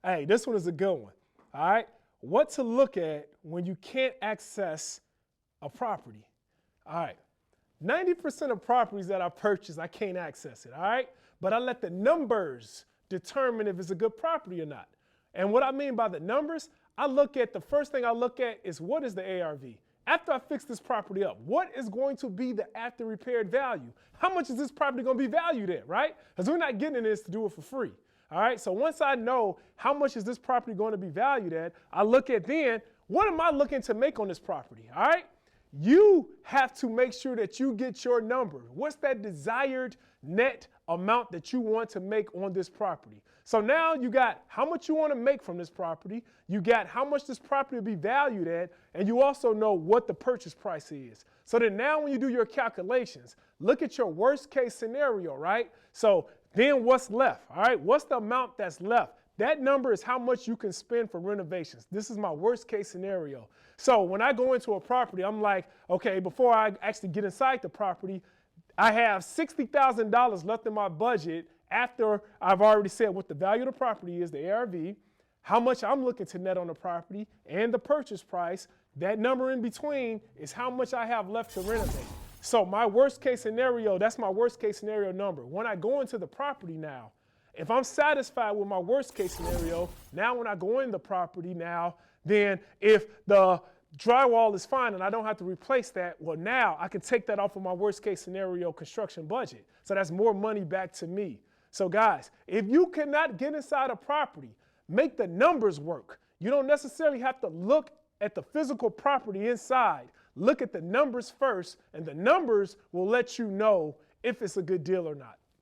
Hey, this one is a good one. All right. What to look at when you can't access a property. All right. 90% of properties that I purchase, I can't access it. All right. But I let the numbers determine if it's a good property or not. And what I mean by the numbers, the first thing I look at is what is the ARV? After I fix this property up, what is going to be the after repaired value? How much is this property going to be valued at, right? Because we're not getting in this to do it for free. All right, so once I know how much is this property going to be valued at, I look at then, what am I looking to make on this property, all right? You have to make sure that you get your number. What's that desired net amount that you want to make on this property? So now you got how much you want to make from this property, you got how much this property will be valued at, and you also know what the purchase price is. So then now when you do your calculations, look at your worst case scenario, right? So then what's left, all right? What's the amount that's left? That number is how much you can spend for renovations. This is my worst case scenario. So when I go into a property, I'm like, okay, before I actually get inside the property, I have $60,000 left in my budget after I've already said what the value of the property is, the ARV, how much I'm looking to net on the property, and the purchase price. That number in between is how much I have left to renovate. So my worst case scenario, that's my worst case scenario number. When I go into the property now, if I'm satisfied with my worst case scenario, now when I go in the property now, then if the drywall is fine and I don't have to replace that, well now I can take that off of my worst case scenario construction budget. So that's more money back to me. So guys, if you cannot get inside a property, make the numbers work. You don't necessarily have to look at the physical property inside. Look at the numbers first, and the numbers will let you know if it's a good deal or not.